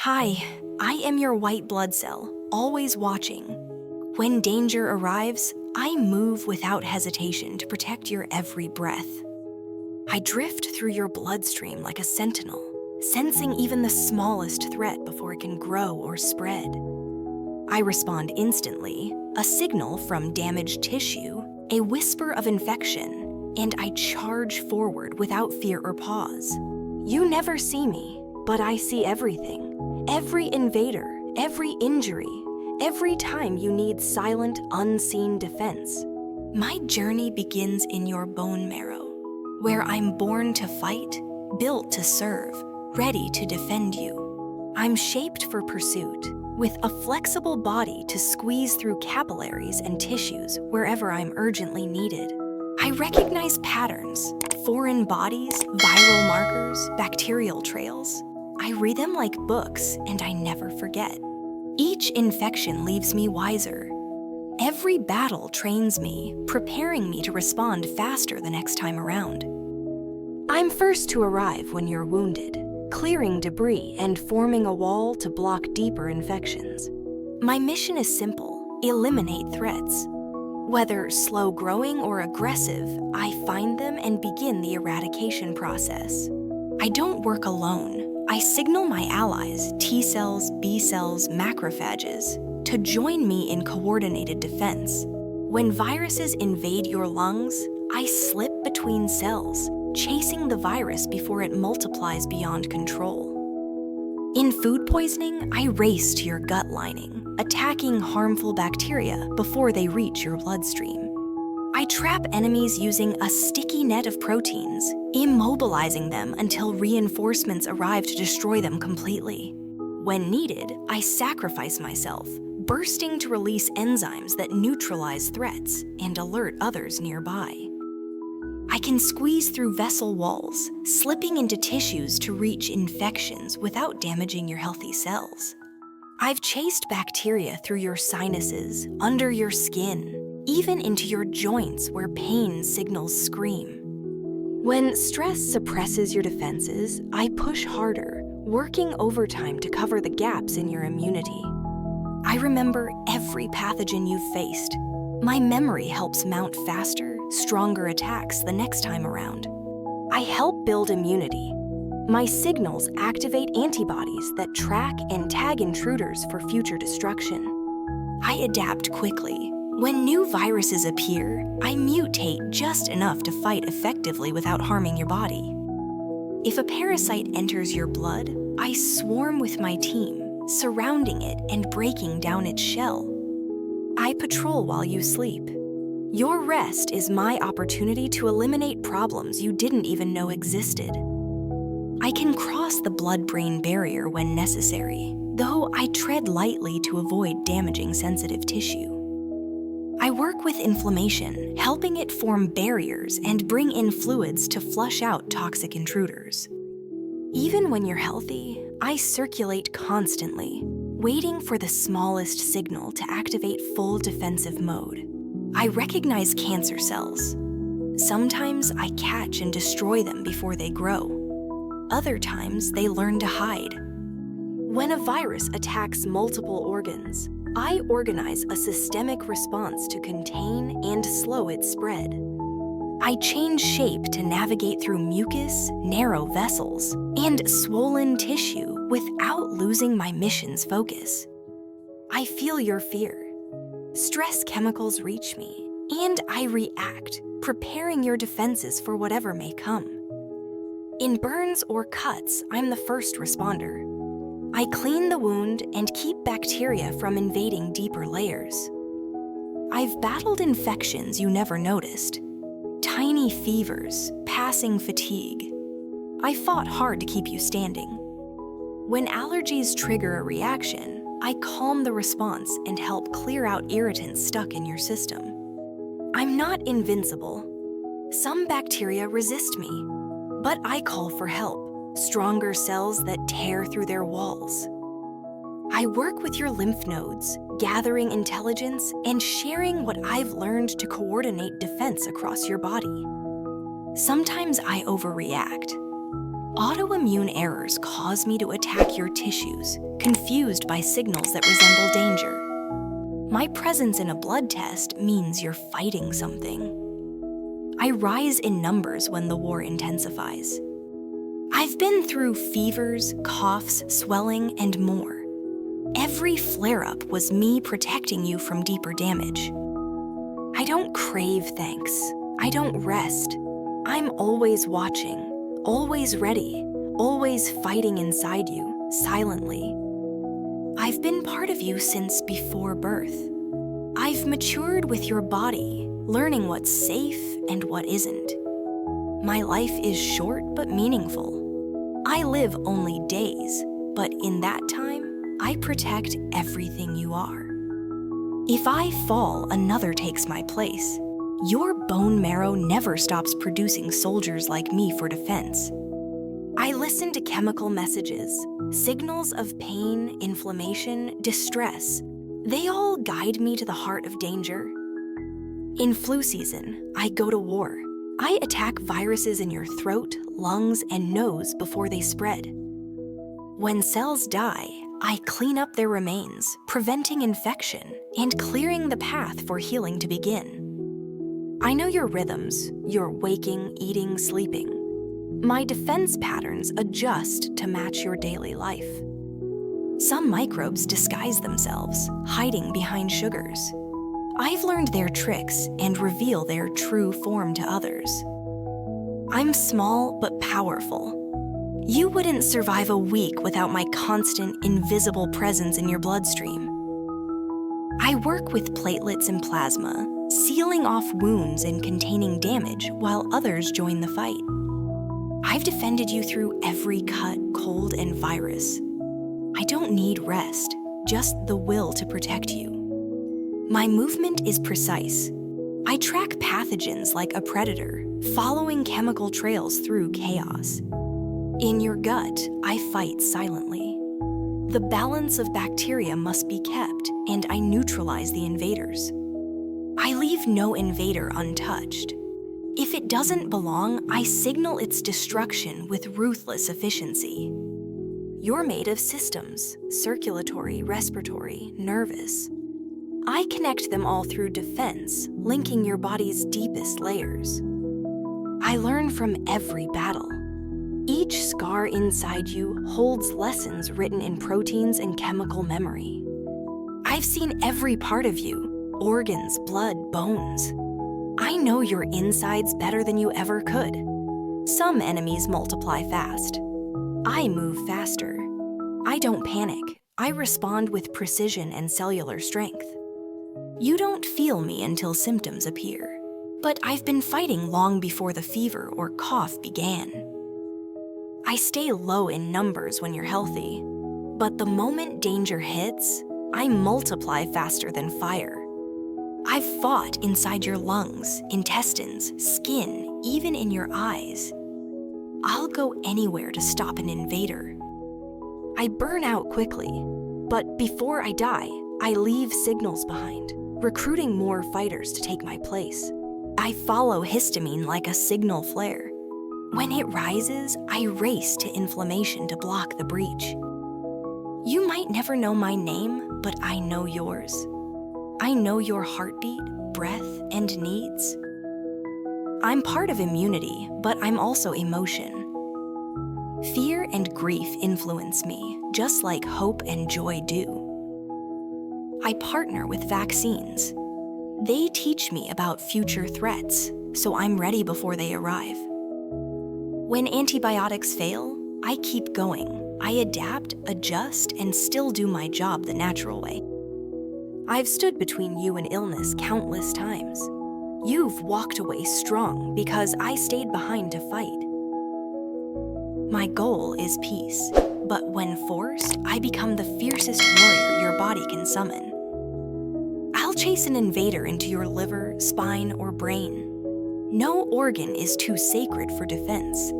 Hi, I am your white blood cell, always watching. When danger arrives, I move without hesitation to protect your every breath. I drift through your bloodstream like a sentinel, sensing even the smallest threat before it can grow or spread. I respond instantly, a signal from damaged tissue, a whisper of infection, and I charge forward without fear or pause. You never see me, but I see everything. Every invader, every injury, every time you need silent, unseen defense. My journey begins in your bone marrow, where I'm born to fight, built to serve, ready to defend you. I'm shaped for pursuit, with a flexible body to squeeze through capillaries and tissues wherever I'm urgently needed. I recognize patterns, foreign bodies, viral markers, bacterial trails. I read them like books, and I never forget. Each infection leaves me wiser. Every battle trains me, preparing me to respond faster the next time around. I'm first to arrive when you're wounded, clearing debris and forming a wall to block deeper infections. My mission is simple: eliminate threats. Whether slow-growing or aggressive, I find them and begin the eradication process. I don't work alone. I signal my allies, T cells, B cells, macrophages, to join me in coordinated defense. When viruses invade your lungs, I slip between cells, chasing the virus before it multiplies beyond control. In food poisoning, I race to your gut lining, attacking harmful bacteria before they reach your bloodstream. I trap enemies using a sticky net of proteins, immobilizing them until reinforcements arrive to destroy them completely. When needed, I sacrifice myself, bursting to release enzymes that neutralize threats and alert others nearby. I can squeeze through vessel walls, slipping into tissues to reach infections without damaging your healthy cells. I've chased bacteria through your sinuses, under your skin, even into your joints where pain signals scream. When stress suppresses your defenses, I push harder, working overtime to cover the gaps in your immunity. I remember every pathogen you've faced. My memory helps mount faster, stronger attacks the next time around. I help build immunity. My signals activate antibodies that track and tag intruders for future destruction. I adapt quickly. When new viruses appear, I mutate just enough to fight effectively without harming your body. If a parasite enters your blood, I swarm with my team, surrounding it and breaking down its shell. I patrol while you sleep. Your rest is my opportunity to eliminate problems you didn't even know existed. I can cross the blood-brain barrier when necessary, though I tread lightly to avoid damaging sensitive tissue. I work with inflammation, helping it form barriers and bring in fluids to flush out toxic intruders. Even when you're healthy, I circulate constantly, waiting for the smallest signal to activate full defensive mode. I recognize cancer cells. Sometimes I catch and destroy them before they grow. Other times they learn to hide. When a virus attacks multiple organs, I organize a systemic response to contain and slow its spread. I change shape to navigate through mucus, narrow vessels, and swollen tissue without losing my mission's focus. I feel your fear. Stress chemicals reach me, and I react, preparing your defenses for whatever may come. In burns or cuts, I'm the first responder. I clean the wound and keep bacteria from invading deeper layers. I've battled infections you never noticed. Tiny fevers, passing fatigue. I fought hard to keep you standing. When allergies trigger a reaction, I calm the response and help clear out irritants stuck in your system. I'm not invincible. Some bacteria resist me, but I call for help. Stronger cells that tear through their walls. I work with your lymph nodes, gathering intelligence and sharing what I've learned to coordinate defense across your body. Sometimes I overreact. Autoimmune errors cause me to attack your tissues, confused by signals that resemble danger. My presence in a blood test means you're fighting something. I rise in numbers when the war intensifies. I've been through fevers, coughs, swelling, and more. Every flare-up was me protecting you from deeper damage. I don't crave thanks. I don't rest. I'm always watching, always ready, always fighting inside you, silently. I've been part of you since before birth. I've matured with your body, learning what's safe and what isn't. My life is short but meaningful. I live only days, but in that time, I protect everything you are. If I fall, another takes my place. Your bone marrow never stops producing soldiers like me for defense. I listen to chemical messages, signals of pain, inflammation, distress. They all guide me to the heart of danger. In flu season, I go to war. I attack viruses in your throat, lungs, and nose before they spread. When cells die, I clean up their remains, preventing infection and clearing the path for healing to begin. I know your rhythms, your waking, eating, sleeping. My defense patterns adjust to match your daily life. Some microbes disguise themselves, hiding behind sugars. I've learned their tricks and reveal their true form to others. I'm small but powerful. You wouldn't survive a week without my constant, invisible presence in your bloodstream. I work with platelets and plasma, sealing off wounds and containing damage while others join the fight. I've defended you through every cut, cold, and virus. I don't need rest, just the will to protect you. My movement is precise. I track pathogens like a predator, following chemical trails through chaos. In your gut, I fight silently. The balance of bacteria must be kept, and I neutralize the invaders. I leave no invader untouched. If it doesn't belong, I signal its destruction with ruthless efficiency. You're made of systems, circulatory, respiratory, nervous. I connect them all through defense, linking your body's deepest layers. I learn from every battle. Each scar inside you holds lessons written in proteins and chemical memory. I've seen every part of you, organs, blood, bones. I know your insides better than you ever could. Some enemies multiply fast. I move faster. I don't panic. I respond with precision and cellular strength. You don't feel me until symptoms appear, but I've been fighting long before the fever or cough began. I stay low in numbers when you're healthy, but the moment danger hits, I multiply faster than fire. I've fought inside your lungs, intestines, skin, even in your eyes. I'll go anywhere to stop an invader. I burn out quickly, but before I die, I leave signals behind, recruiting more fighters to take my place. I follow histamine like a signal flare. When it rises, I race to inflammation to block the breach. You might never know my name, but I know yours. I know your heartbeat, breath, and needs. I'm part of immunity, but I'm also emotion. Fear and grief influence me, just like hope and joy do. I partner with vaccines. They teach me about future threats, so I'm ready before they arrive. When antibiotics fail, I keep going. I adapt, adjust, and still do my job the natural way. I've stood between you and illness countless times. You've walked away strong because I stayed behind to fight. My goal is peace, but when forced, I become the fiercest warrior your body can summon. I'll chase an invader into your liver, spine, or brain. No organ is too sacred for defense.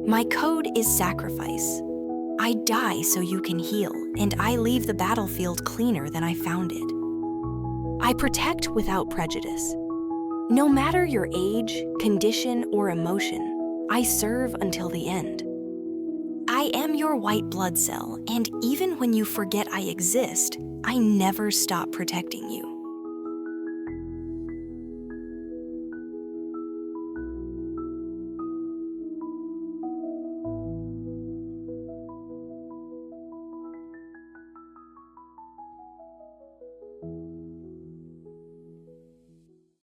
My code is sacrifice. I die so you can heal, and I leave the battlefield cleaner than I found it. I protect without prejudice. No matter your age, condition, or emotion, I serve until the end. I am your white blood cell, and even when you forget I exist, I never stop protecting you.